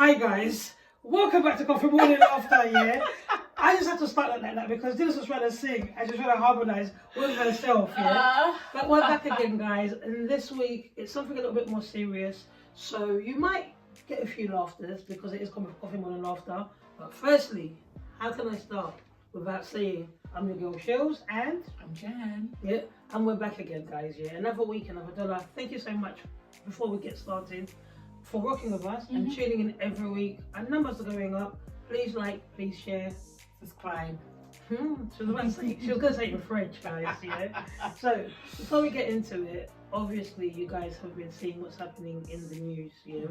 Hi guys, welcome back to Coffee Morning After, yeah? I just had to start like that because Dennis was trying to sing and just trying to harmonise with herself, yeah? But we're back again, guys, and this week it's something a little bit more serious. So you might get a few laughters because it is Coffee Morning Laughter. But firstly, how can I start without saying I'm your girl Shilz and I'm Jan. Yeah, and we're back again, guys, yeah? Another week, another dollar. Thank you so much before we get started for rocking with us and tuning in every week. Our numbers are going up. Please like, please share, Subscribe. She was going to say it in French, guys, yeah? So, before we get into it, obviously you guys have been seeing what's happening in the news, yeah?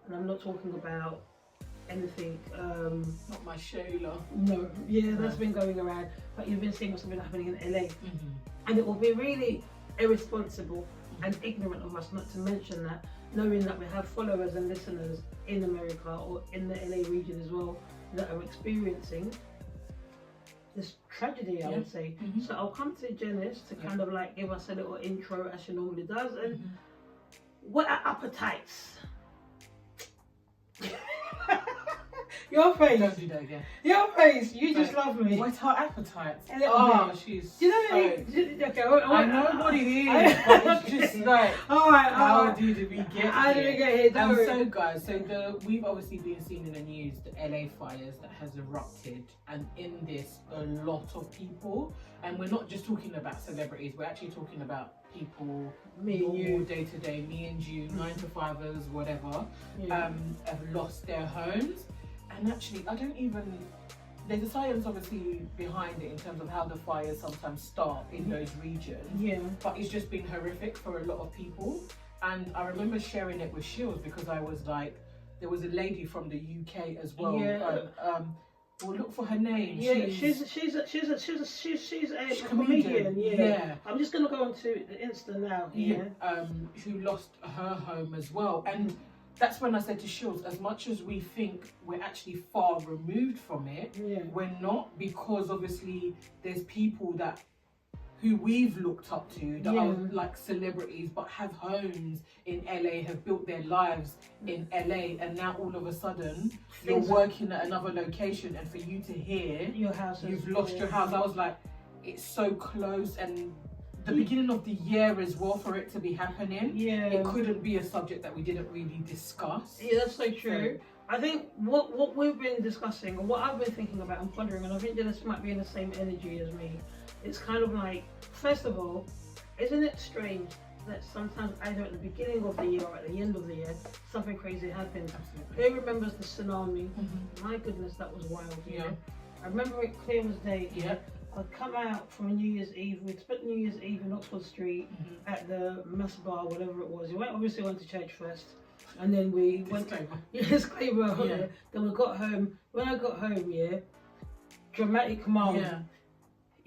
And I'm not talking about anything, Not my Shola. no, yeah, that's been going around, but you've been seeing what's been happening in LA. And it will be really irresponsible and ignorant of us not to mention that, knowing that we have followers and listeners in America or in the LA region as well that are experiencing this tragedy, I would say. So I'll come to Djenys to kind of like give us a little intro as she normally does. And what are appetites? Your face. Don't do that again. Your face. You just love me. What's her appetite? A little bit. She's. Do you know what I mean? Okay, I know what it is, but it's just like, alright, how did we get here? How did we get here? Don't worry. So guys, we've obviously been seeing in the news the LA fires that has erupted, and in this a lot of people, and we're not just talking about celebrities, we're actually talking about people, Me and you, day to day, me and you, 9-to-5ers, whatever, Yeah. have lost their homes. And actually, there's a science obviously behind it in terms of how the fires sometimes start in those regions. Yeah. But it's just been horrific for a lot of people. And I remember sharing it with Shilz because I was like, there was a lady from the UK as well. Yeah. We'll look for her name. Yeah, she's a comedian. Yeah. I'm just gonna go onto the Insta now. Yeah. Who lost her home as well. And that's when I said to Shilz, as much as we think we're actually far removed from it, we're not, because obviously there's people who we've looked up to that are like celebrities but have homes in LA, have built their lives in LA, and now all of a sudden you're working at another location, and for you to hear your house you've lost your house, I was like, it's so close. And the beginning of the year as well, for it to be happening, it couldn't be a subject that we didn't really discuss. Yeah, that's so true. I think what we've been discussing, or what I've been thinking about and pondering, and I think Dennis might be in the same energy as me, it's kind of like, first of all, isn't it strange that sometimes either at the beginning of the year or at the end of the year, something crazy happens? Absolutely. Who remembers the tsunami? My goodness, that was wild. Yeah. I remember it clear as day. Yeah. I'd come out from New Year's Eve. We'd spent New Year's Eve in Oxford Street at the mess bar, whatever it was. We obviously went to church first, and then we went. Disclaimer. Yeah. Then we got home. When I got home, dramatic mom. Yeah.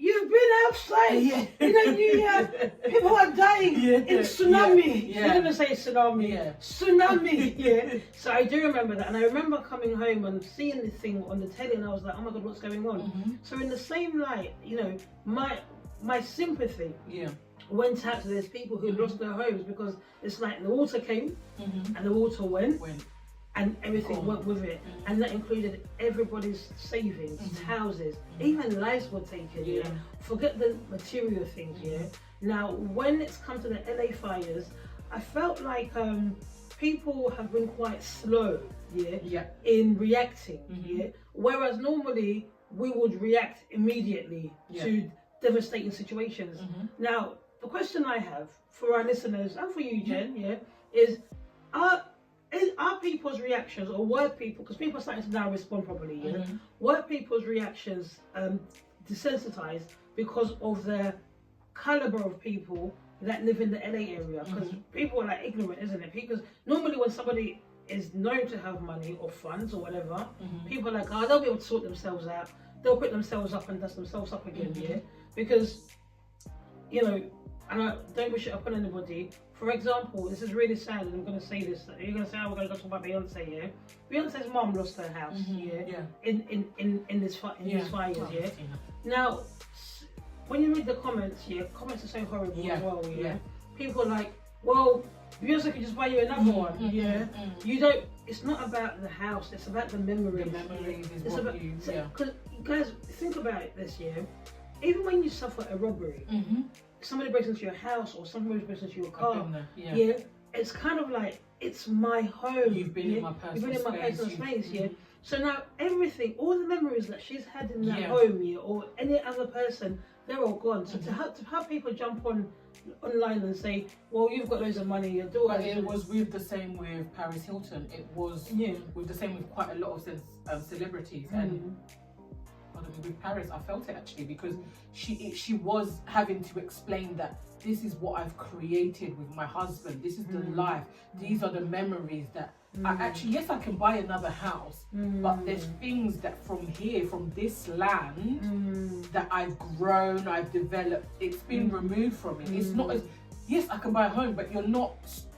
You've been outside in a New Year. People are dying in tsunami. You didn't say tsunami. Tsunami. So I do remember that, and I remember coming home and seeing this thing on the telly, and I was like, oh my god, what's going on? So in the same light, my sympathy went out to those people who lost their homes, because it's like the water came and the water went. And everything went with it, and that included everybody's savings, houses, even lives were taken. Forget the material things. Now, when it's come to the LA fires, I felt like people have been quite slow, in reacting. Whereas normally we would react immediately to devastating situations. Now, the question I have for our listeners and for you, Jen, is are people's reactions, or were people, because people are starting to now respond properly, were people's reactions desensitized because of the caliber of people that live in the LA area? Because people are like ignorant, isn't it? Because normally when somebody is known to have money or funds or whatever, people are like, oh, they'll be able to sort themselves out, they'll pick themselves up and dust themselves up again, because, and I don't wish it upon anybody. For example, this is really sad, and I'm going to say this. You're going to say, oh, we're going to talk about Beyonce, Beyonce's mom lost her house, in this fires, Now, when you read the comments, comments are so horrible as well, People are like, well, Beyonce could just buy you another one, You don't, it's not about the house, it's about the memories. The memories is it's what about, you, because guys, think about it this year. Even when you suffer a robbery, somebody breaks into your house or somebody breaks into your car, it's kind of like, it's my home. You've been in my personal space, So now everything, all the memories that she's had in that home, or any other person, they're all gone. So to have people jump online and say, well, you've got loads of money, your daughter. But it was with the same with Paris Hilton. It was with the same with quite a lot of celebrities. And with Paris, I felt it actually, because she was having to explain that this is what I've created with my husband. This is the life. These are the memories that I actually, yes, I can buy another house, but there's things that from here, from this land, that I've grown, I've developed. It's been removed from me. It's not as, yes, I can buy a home, but you're not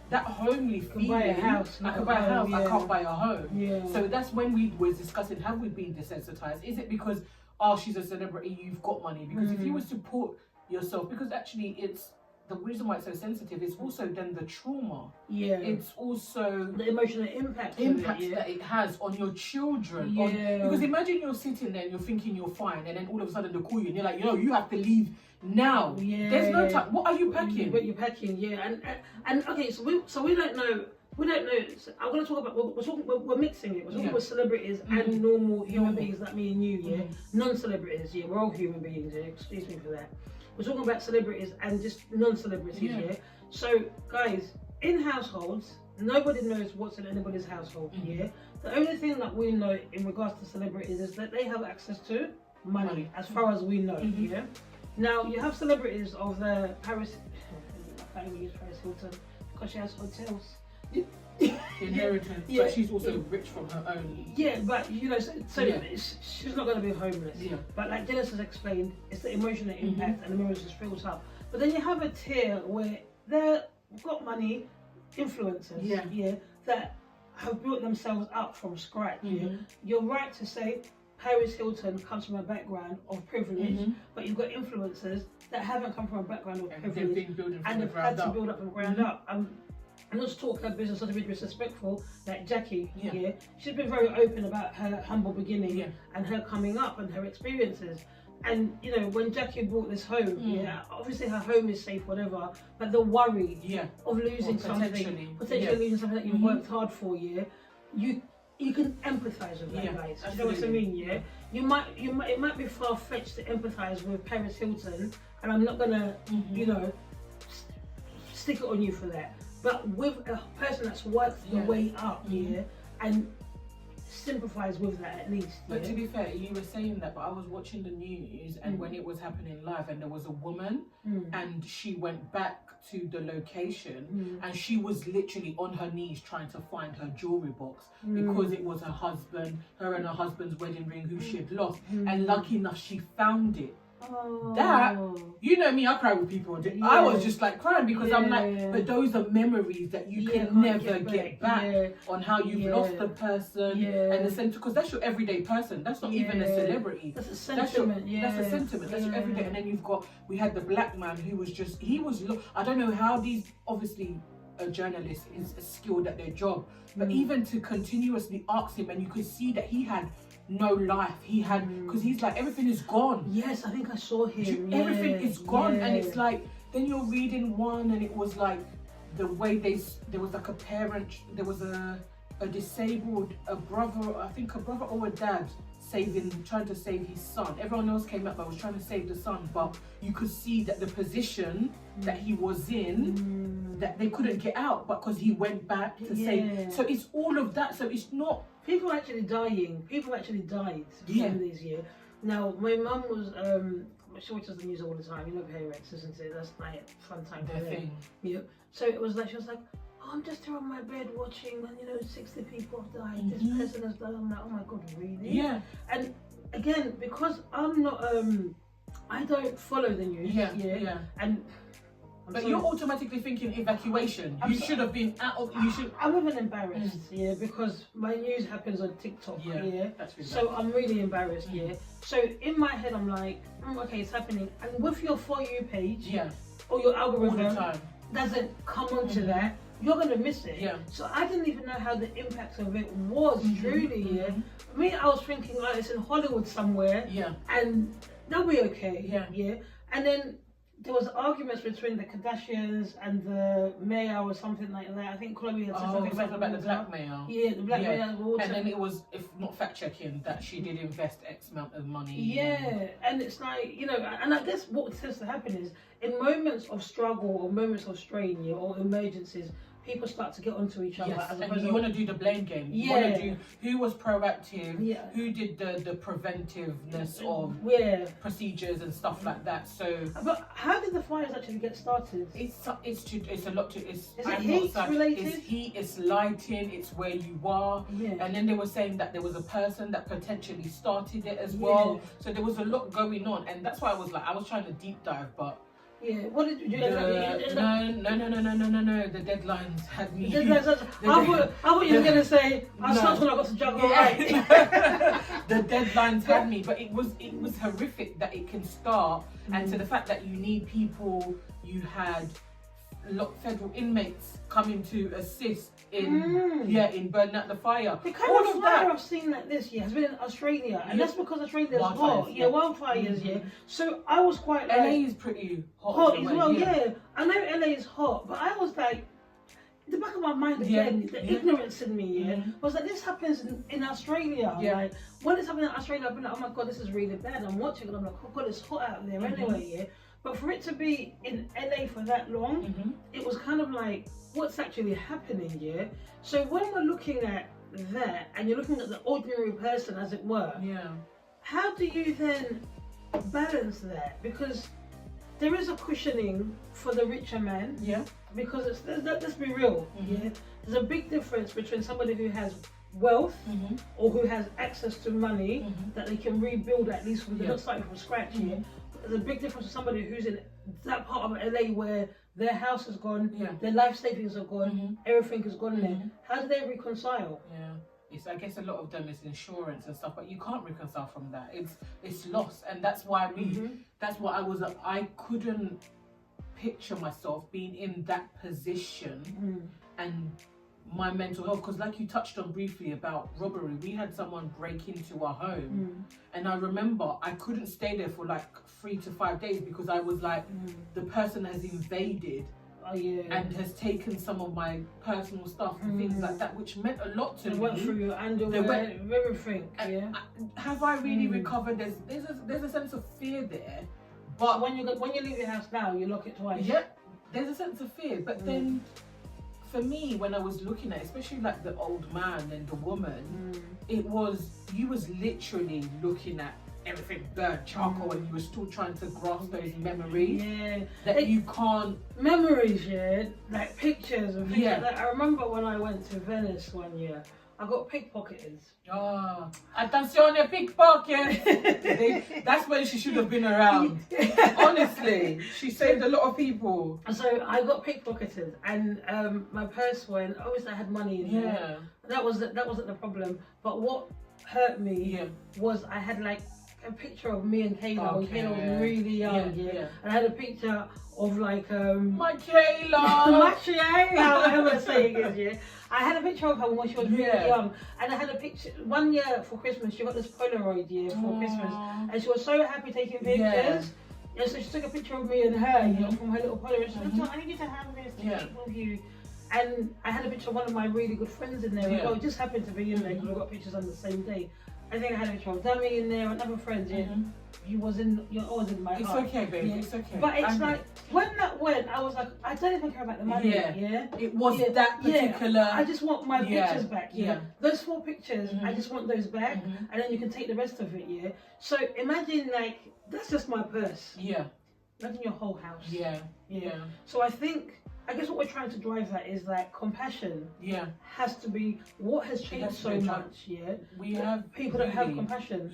that homely feeling. Buy a house. I can buy a house. I can't buy a home. So that's when we were discussing, have we been desensitized? Is it because, oh, she's a celebrity, you've got money? Because if you was to put yourself, because actually it's, the reason why it's so sensitive is also then the trauma. It's also the emotional impact that it has on your children. Because imagine you're sitting there and you're thinking you're fine, and then all of a sudden they call you and you're like, you have to leave now. There's no time. What are you packing? What you're packing, and okay, so we don't know. We don't know. So I'm going to talk about. We're mixing it. We're talking about celebrities and normal human beings like me and you. Non-celebrities. We're all human beings. Excuse me for that. We're talking about celebrities and just non-celebrities. So, guys, in households, nobody knows what's in anybody's household. The only thing that we know in regards to celebrities is that they have access to money, as far as we know. Now, you have celebrities of the Paris. I can't even use Paris Hilton because she has hotels. Inheritance, but she's also rich from her own. But she's not going to be homeless. But like Dennis has explained, it's the emotional impact and the memories is built up. But then you have a tier where they've got money, influencers, that have built themselves up from scratch. You're right to say Paris Hilton comes from a background of privilege, but you've got influencers that haven't come from a background of privilege and they've had to build up from the ground up. And not to talk her business, not to be disrespectful, like Jackie, she's been very open about her humble beginning and her coming up and her experiences. And when Jackie bought this home, obviously her home is safe, whatever, but the worry of losing potentially losing something that you've worked hard for, you can empathize with that, guys. You know what I mean? It might be far fetched to empathize with Paris Hilton, and I'm not gonna, stick it on you for that. But with a person that's worked the way up, and sympathize with that at least. But to be fair, you were saying that, but I was watching the news, and when it was happening live, and there was a woman, and she went back to the location, and she was literally on her knees trying to find her jewelry box because it was her and her husband's wedding ring who she had lost, and lucky enough she found it. That, you know me, I cry with people. I was just like crying because I'm like, but those are memories that you can never get back on how you've lost a person and the sentiment, because that's your everyday person. That's not even a celebrity. That's a sentiment. That's a sentiment. That's your everyday. And then we had the black man who was I don't know how these, obviously a journalist is skilled at their job, but even to continuously ask him, and you could see that he had no life. He had, because he's like, everything is gone. Yes, I think I saw him. Everything is gone, and it's like, then you're reading one, and it was like the way there was like a parent, there was a disabled, a brother or a dad trying to save his son. Everyone else came up but was trying to save the son, but you could see that the position that he was in, that they couldn't get out, but because he went back to save. So it's all of that. So it's not, people actually dying. People actually died in this year. Now, my mum was, she watches the news all the time. Parents, isn't it? That's like fun time for them. So it was like, she was like, I'm just here on my bed watching, and 60 people have died. This person has died. I'm like, oh my god, really? And again, because I'm not, I don't follow the news. And but you're automatically thinking evacuation. You should have been out of. I'm even embarrassed, because my news happens on TikTok. That's really so I'm really embarrassed. So in my head, I'm like, okay, it's happening. And with your For You page, or your algorithm doesn't come onto that, you're gonna miss it. Yeah. So I didn't even know how the impact of it was truly. Yeah. For me, I was thinking like it's in Hollywood somewhere. Yeah. And they'll be okay. Yeah. Yeah. And then there was arguments between the Kardashians and the mayor or something like that. I think Chloe had said something about the black mayor. Yeah, the black mayor. And then it was, if not fact checking, that she did invest X amount of money. Yeah, and it's like, you know, and I guess what tends to happen is in moments of struggle or moments of strain, yeah, or emergencies, people start to get onto each other. Yes, As and you want to do the blame game. You want to do who was proactive, who did the preventiveness of procedures and stuff like that. So, but how did the fires actually get started? It's a lot to. Is it heat related? It's heat. It's lighting. It's where you are. Yeah. And then they were saying that there was a person that potentially started it as well. So there was a lot going on, and that's why I was trying to deep dive, but. Yeah, what did you do? No. The deadlines had me. I thought you were going to say, I stopped when I got to juggle right. The deadlines had me, but it was horrific that it can start, and to the fact that you need people, you had federal inmates coming to assist in burning out the fire. The kind of fire I've seen like this year has been in Australia, and that's because Australia is hot. Wildfires. Yeah. So I was quite like, LA is pretty hot as well. Yeah. I know LA is hot, but I was like, in the back of my mind again, the ignorance in me was that this happens in Australia. Like when it's happening in Australia, I've been like, oh my god, this is really bad. I'm watching and I'm like, oh god, it's hot out there anyway. Yeah. But for it to be in LA for that long, it was kind of like, what's actually happening here? So when we're looking at that, and you're looking at the ordinary person, as it were, how do you then balance that? Because there is a cushioning for the richer man. Yeah. Because let's be real. Yeah. There's a big difference between somebody who has wealth or who has access to money that they can rebuild at least from not starting from scratch. Yeah. There's a big difference to somebody who's in that part of LA where their house is gone, their life savings are gone, everything is gone there. How do they reconcile? Yeah, I guess a lot of them is insurance and stuff, but you can't reconcile from that. It's loss, and that's why I couldn't picture myself being in that position and my mental health, because like you touched on briefly about robbery, we had someone break into our home and I remember I couldn't stay there for like 3 to 5 days because I was like, the person has invaded and has taken some of my personal stuff and things like that, which meant a lot to me. Went through your underwear, everything. Have I really recovered? There's a sense of fear there, but when you leave your house now, you lock it twice. Yeah, there's a sense of fear, but then for me, when I was looking at, especially like the old man and the woman, you was literally looking at everything burnt charcoal and you were still trying to grasp those memories that you can't. Memories, like pictures and things like that. I remember when I went to Venice one year, I got pickpocketed. Attenzione, pickpocket! That's when she should have been around. Honestly, she saved a lot of people. So I got pickpocketed, and my purse went. Obviously, I had money in there. That wasn't the problem. But what hurt me was I had like a picture of me and Kayla when Kayla was really young. And I had a picture of like my Kayla, my Kayla, however saying is I had a picture of her when she was really young, and I had a picture one year for Christmas. She got this Polaroid for Christmas, and she was so happy taking pictures. Yeah, so she took a picture of me and her, from her little Polaroid. She said, I need you to have this to keep with you. And I had a picture of one of my really good friends in there. It just happened to be in there because we got pictures on the same day. I think I had a picture of Dummy in there, another friend. He was in. You're always in my heart. It's okay, baby. It's okay. But it's like when that went, I was like, I don't even care about the money. It was that particular. I just want my pictures back. Those 4 pictures, I just want those back, and then you can take the rest of it. So imagine like that's just my purse. Imagine your whole house. So I guess what we're trying to drive at is like compassion. Has to be what has changed so much. We have people that have compassion.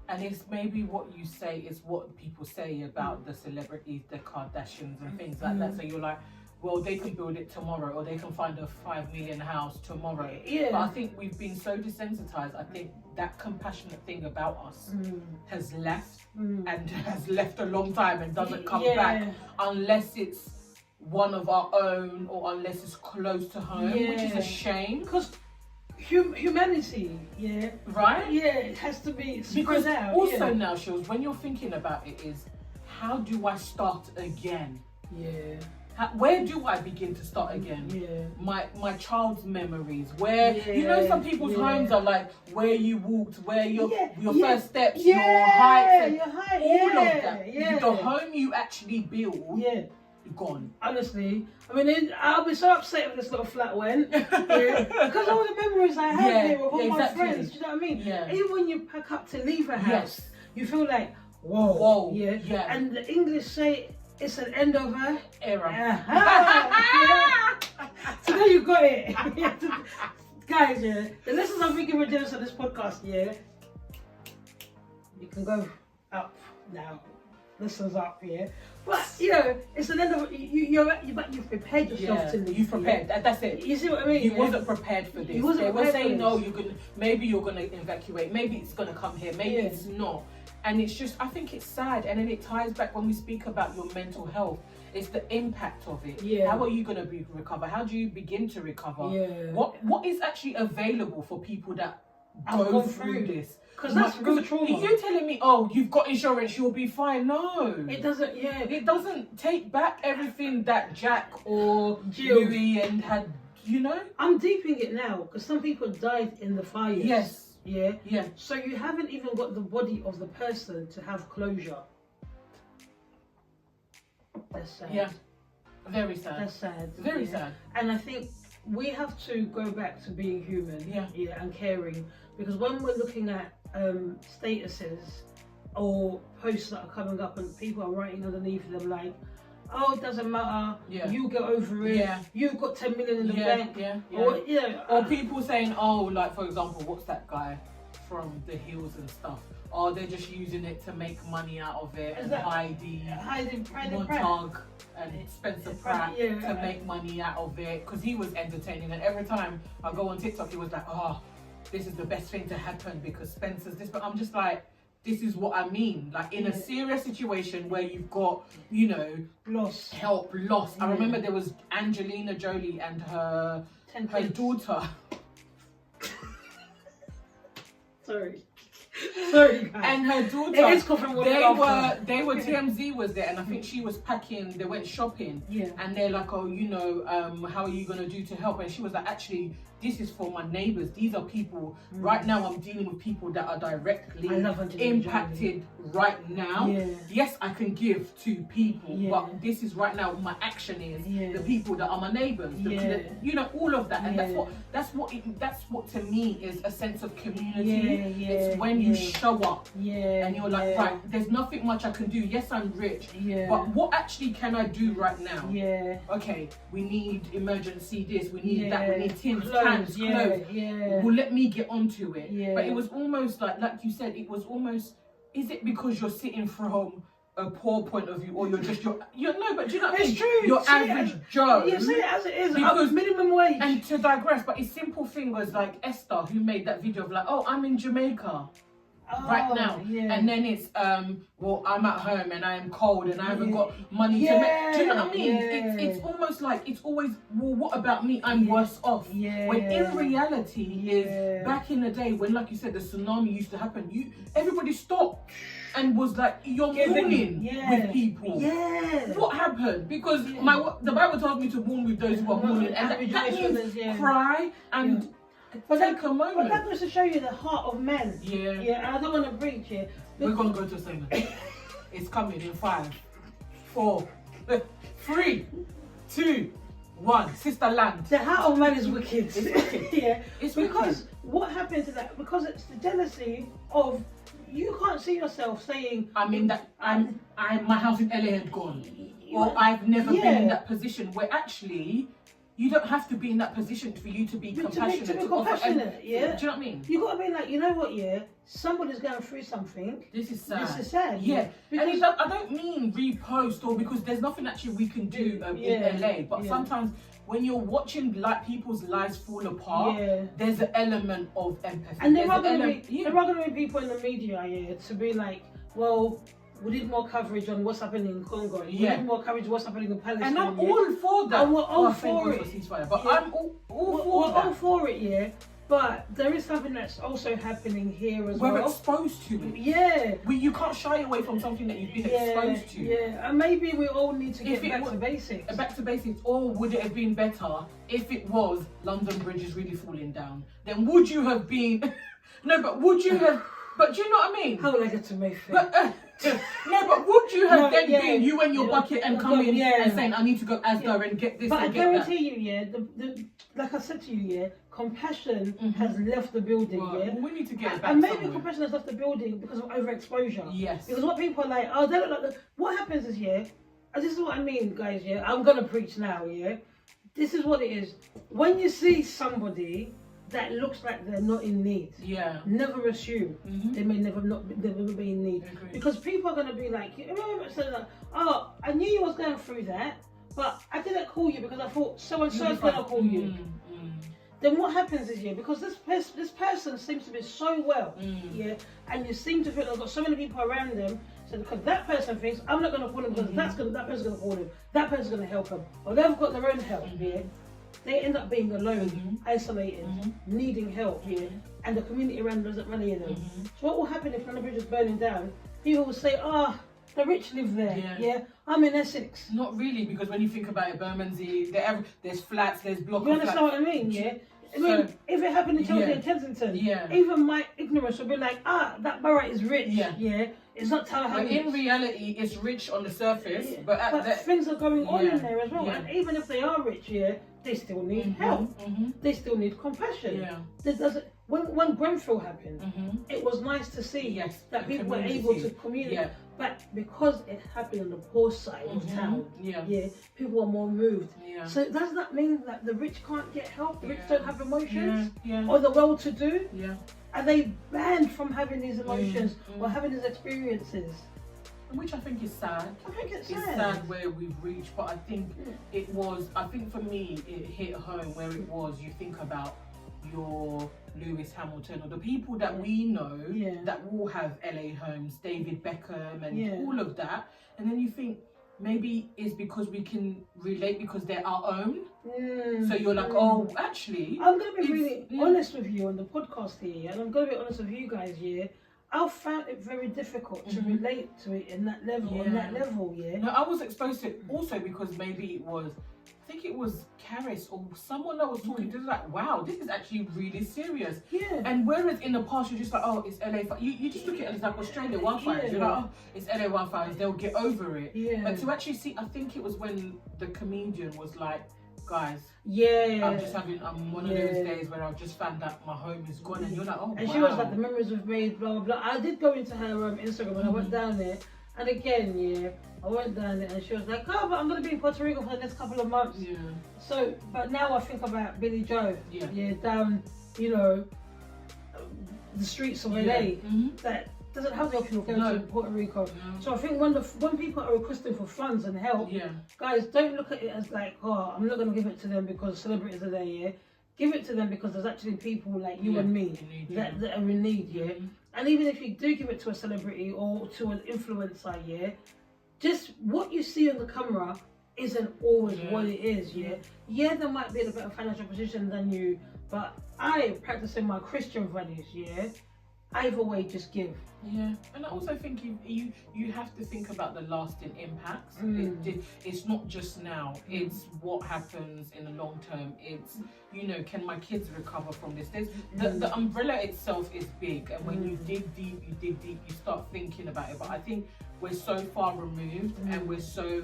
And it's maybe what you say is what people say about the celebrities, the Kardashians and things like that. So you're like, well, they can build it tomorrow, or they can find a 5 million house tomorrow. But I think we've been so desensitized. I think that compassionate thing about us has left and has left a long time and doesn't come back unless it's one of our own, or unless it's close to home, which is a shame. Because humanity, right? Yeah, it has to be because spread out. Also now, Shilz, when you're thinking about it, is how do I start again? Yeah. Where do I begin to start again? Yeah. My child's memories, where you know some people's homes are like where you walked, where your first steps, your heights, all of that. The home you actually built, gone. Honestly, I mean, I'll be so upset if this little flat went because all the memories I have here with all my friends. Do you know what I mean? Yeah. Even when you pack up to leave a house, you feel like whoa, And the English say it's an end of an era. So there you got it, guys. The lessons I'm thinking with Djenys on this podcast. You can go up now. Lessons up, But it's an end of you've prepared yourself to leave. You've prepared. That's it. You see what I mean? You wasn't prepared for this. They were saying, no, maybe you're gonna evacuate. Maybe it's gonna come here. Maybe it's not. And it's just, I think it's sad. And then it ties back when we speak about your mental health. It's the impact of it. How are you going to recover? How do you begin to recover? What is actually available for people that go through this? Because that's real trauma. You're telling me, oh, you've got insurance, you'll be fine. No. It doesn't, It doesn't take back everything that Jack or Louis and had, I'm deeping it now because some people died in the fires. Yes. Yeah. So you haven't even got the body of the person to have closure. That's sad. Yeah. Very sad. That's sad. Very sad. And I think we have to go back to being human. And caring. Because when we're looking at statuses or posts that are coming up and people are writing underneath them like, oh, it doesn't matter. You get over it. You've got 10 million in the bank. Or people saying, oh, like for example, what's that guy from the Hills and stuff? Oh, they're just using it to make money out of it. And Heidi Montag and Spencer Pratt to make money out of it because he was entertaining. And every time I go on TikTok, he was like, oh, this is the best thing to happen because Spencer's this. But I'm just like, this is what I mean. Like in a serious situation where you've got, loss. I remember there was Angelina Jolie and her daughter. Sorry, guys. And her daughter. It is they were TMZ was there, and I think she was packing. They went shopping. And they're like, oh, how are you gonna do to help? And she was like, actually, this is for my neighbours. These are people. Right now, I'm dealing with people that are directly impacted right now. Yes, I can give to people, but this is right now. My action is the people that are my neighbours. All of that, and that's what to me is a sense of community. It's when you show up, and you're like, right, there's nothing much I can do. Yes, I'm rich, but what actually can I do right now? Okay, we need emergency this. We need that. We need tins. Clothes. Well, let me get onto it. But it was almost like you said, it was almost, is it because you're sitting from a poor point of view, or you're just no, but do you know what I mean? It's true. Your average Joe. You say it as it is. Because minimum wage. And to digress, but a simple thing was like Esther, who made that video of like, oh, I'm in Jamaica right now, and then it's well, I'm at home and I am cold and I haven't got money to make. Do you know what I mean? It's almost like it's always, well, what about me? I'm worse off. When in reality is back in the day when, like you said, the tsunami used to happen, everybody stopped and was like, you're mourning with people. What happened? Because the Bible tells me to mourn with those who are mourning, and that means cry and take a moment. But that goes to show you the heart of men. And I don't want to preach here. We're gonna go to a segment. It's coming in 5, 4, 3, 2, 1. Sister Land. The heart of man is wicked. It's wicked. It's because what happens to that? Because it's the jealousy of, you can't see yourself saying, I mean that my house in LA had gone, or I've never been in that position where actually. You don't have to be in that position for you to be compassionate. To be compassionate, do you know what I mean? You got to be like, you know what, somebody's going through something. This is sad. Yeah. And I don't mean repost or because there's nothing actually we can do in LA. But sometimes when you're watching like people's lives fall apart, there's an element of empathy. And there are going to be people in the media, to be like, well, we need more coverage on what's happening in Congo. We Yeah. need more coverage on what's happening in Palestine. And I'm all for that. And we're all thank for God it. ceasefire. But Yeah. I'm all We're for that. all for it, yeah. But there is something that's also happening here as We're well. exposed to it. Yeah. You can't shy away from something that you've been exposed to. Yeah, and maybe we all need to If get it back wa- to basics. Back to basics, or would it have been better if it was London Bridge is really falling down? Then would you have been? No, but would you have? But do you know what I mean? How will I get to Mayfair? But no, but would you have No, yeah. been you and your bucket and coming Yeah. and saying I need to go Asda and get this But I and get that? guarantee you, yeah, the like I said to you, yeah, compassion has left the building, Well, yeah. we need to get it back And maybe somewhere. compassion has left the building because of overexposure. Yes. Because what people are like, oh, they don't like the... What happens is, yeah, and this is what I mean, guys, yeah, I'm going to preach now, yeah. This is what it is. When you see somebody that looks like they're not in need, Yeah. never assume they may never be in need. Agreed. Because people are going to be like, oh, I knew you was going through that, but I didn't call you because I thought so-and-so is going to call you. Then what happens is, yeah, because this person seems to be so well, yeah, and you seem to feel they've got so many people around them, so because that person thinks, I'm not going to call him because that person's going to call him, that person's going to help him, or they've got their own help, yeah, they end up being alone, isolated, needing help, yeah, and the community around them doesn't rally them. So what will happen if London Bridge is burning down? People will say, the rich live there, yeah. I'm in Essex. Not really, because when you think about it, Bermondsey, there's flats, there's blocks. You understand what I mean, yeah? I mean, if it happened in Chelsea and Kensington, even my ignorance would be like, that borough is rich, yeah. It's not Tower But Hamlets. in reality, it's rich on the surface, but things are going on in there as well. Yeah. And even if they are rich, yeah, they still need help. They still need compassion. Yeah. There doesn't. When Grenfell happened, it was nice to see that people were able to communicate. Yeah. But because it happened on the poor side of town, people are more moved. Yeah. So does that mean that the rich can't get help? The rich don't have emotions? Yeah. Or the well-to-do? Yeah. Are they banned from having these emotions or having these experiences? Which I think is sad. I think it's It's sad where we've reached, but I think I think for me, it hit home where it was, you think about your Lewis Hamilton or the people that we know that will have LA homes, David Beckham and all of that. And then you think, maybe it's because we can relate because they're our own. So you're like, oh, actually, I'm going to be really honest with you on the podcast here, and I'm going to be honest with you guys here. I found it very difficult to relate to it in that level, No, I was exposed to it also because maybe it was, I think it was Karis or someone that was talking to us like, wow, this is actually really serious. Yeah. And whereas in the past you're just like, oh, it's LA, you just look at it as like Australia wildfires. You're like, oh, it's LA wildfires, they'll get over it. Yeah. But to actually see, I think it was when the comedian was like, guys, I'm just having one of those days where I've just found out my home is gone, and you're like, oh, and she was like, the memories we've made, blah blah blah. I did go into her Instagram and I went down there, and again, I went down there and she was like, oh, but I'm gonna be in Puerto Rico for the next couple of months. Yeah. So, but now I think about Billy Joe, down, the streets of LA that doesn't have the option of going to Puerto Rico. No. So I think when people are requesting for funds and help, guys, don't look at it as like, oh, I'm not going to give it to them because celebrities are there, Give it to them because there's actually people like you and me that are in need, And even if you do give it to a celebrity or to an influencer, just what you see on the camera isn't always what it is, Yeah, they might be in a better financial position than you, but I, practicing my Christian values, either way, just give. Yeah, and I also think you have to think about the lasting impacts. It's not just now. It's what happens in the long term. It's can my kids recover from this? There's the umbrella itself is big, and when you dig deep, you start thinking about it. But I think we're so far removed, and we're so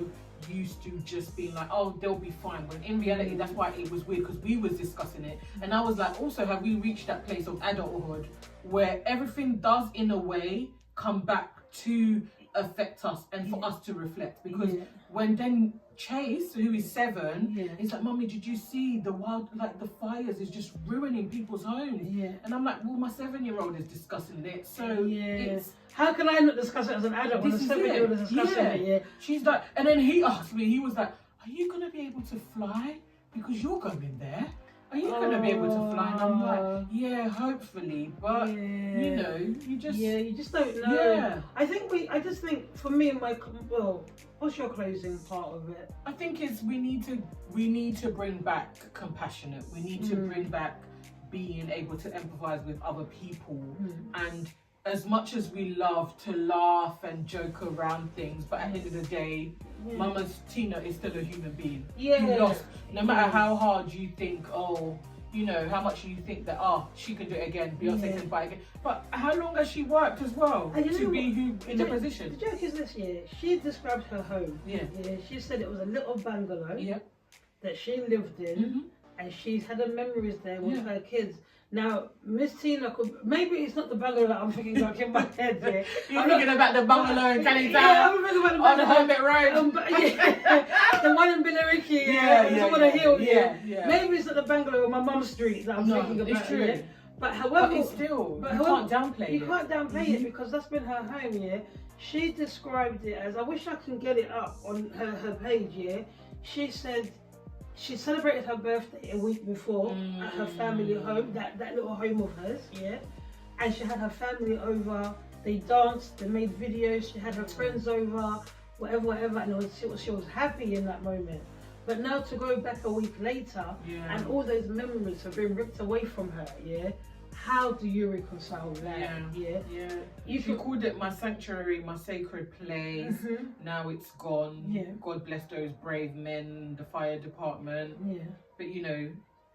used to just being like, oh, they'll be fine, when in reality that's why it was weird, because we was discussing it and I was like, also, have we reached that place of adulthood where everything does in a way come back to affect us and for us to reflect? Because when then Chase, who is 7, is like, Mummy, did you see the fires is just ruining people's homes? And I'm like, well, my 7-year-old is discussing it, so it's, how can I not discuss it as an adult when a 7-year-old is discussing it? She's like, and then he asked me, he was like, are you going to be able to fly? Because you're going there. are you going to be able to fly? And I'm like, yeah, hopefully. But, you know, you just don't know. Yeah. I just think for me, what's your closing part of it? I think we need to bring back compassionate. We need to bring back being able to empathize with other people. And as much as we love to laugh and joke around things, but at the end of the day, Mama's Tina is still a human being. Who lost. No matter how hard you think, you know, how much you think that, she can do it again, Beyonce can buy again. But how long has she worked as well to be in the position? The joke is this year, she described her home. She said it was a little bungalow that she lived in, and she's had her memories there with her kids. Now, Miss Tina maybe it's not the bungalow that I'm thinking about in my head. You're thinking about the bungalow in Canning Town? Yeah, I'm thinking about the Hermit Road. The one in Billericay, on the hill. Maybe it's not the bungalow on my mum's street that I'm thinking about. It's true. But however, it's still, you can't downplay it. You can't downplay it because that's been her home. She described it as, I wish I can get it up on her page. She said she celebrated her birthday a week before at her family home, that little home of hers, and she had her family over. They danced, they made videos, she had her friends over, whatever, and she was happy in that moment. But now to go back a week later, and all those memories have been ripped away from her, how do you reconcile that? She called it my sanctuary, my sacred place. Now it's gone. God bless those brave men, the fire department. But you know,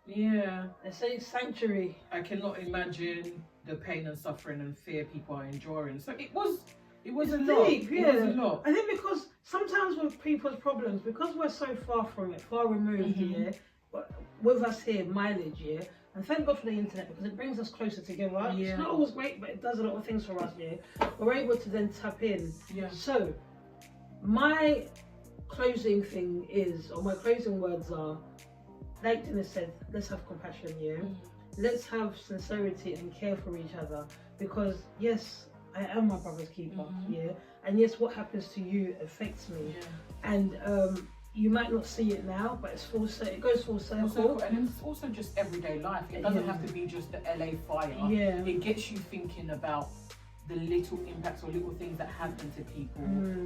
they say sanctuary. I cannot imagine the pain and suffering and fear people are enduring. So it was a lot. Deep, It was a lot. I think because sometimes with people's problems, because we're so far from it, far removed, with us here, mileage, and thank God for the internet because it brings us closer together. It's not always great, but it does a lot of things for us, We're able to then tap in. So, my closing thing is, or my closing words are, like Djenys said, let's have compassion, Let's have sincerity and care for each other because, yes, I am my brother's keeper, and yes, what happens to you affects me, and you might not see it now, but it goes full circle. And it's also just everyday life. It doesn't have to be just the LA fire. It gets you thinking about the little impacts or little things that happen to people.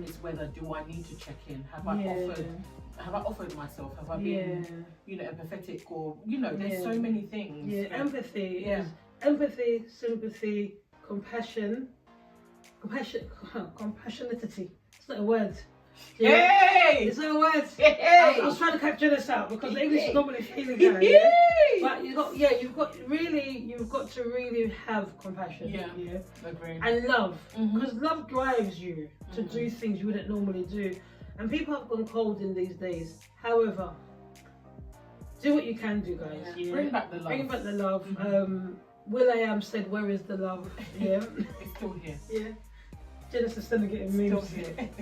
It's whether, do I need to check in? Have I offered myself? Have I been, empathetic? Or, there's so many things. Empathy is empathy, sympathy, compassionity. It's not a word. It's not a word. I was trying to capture this out because English is normally feeling good. But you've got to really have compassion. And love, because love drives you to do things you wouldn't normally do. And people have gone cold in these days. However, do what you can do, guys. Bring back the love. Bring back the love. Will.i.am said, "Where is the love?" It's still here. Djenys is still getting memes.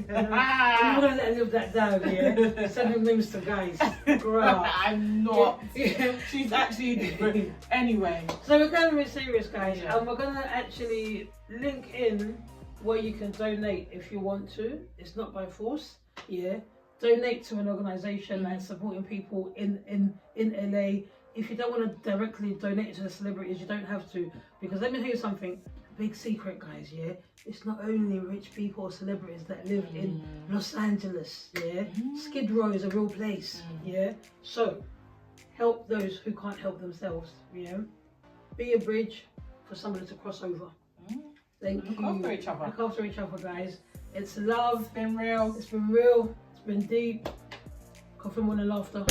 I'm not gonna let her live that down. Sending memes to guys. Grow up. I'm not. She's actually anyway. So we're going to be serious, guys, and we're gonna actually link in where you can donate if you want to. It's not by force. Donate to an organisation that's supporting people in LA. If you don't want to directly donate to the celebrities, you don't have to. Because let me tell you something. Big secret, guys. It's not only rich people or celebrities that live in Los Angeles. Skid Row is a real place. So help those who can't help themselves. Be a bridge for somebody to cross over. Thank you. Look after each other. Look after each other, guys. It's love. It's been real. It's been deep. Coffee, morning, laughter.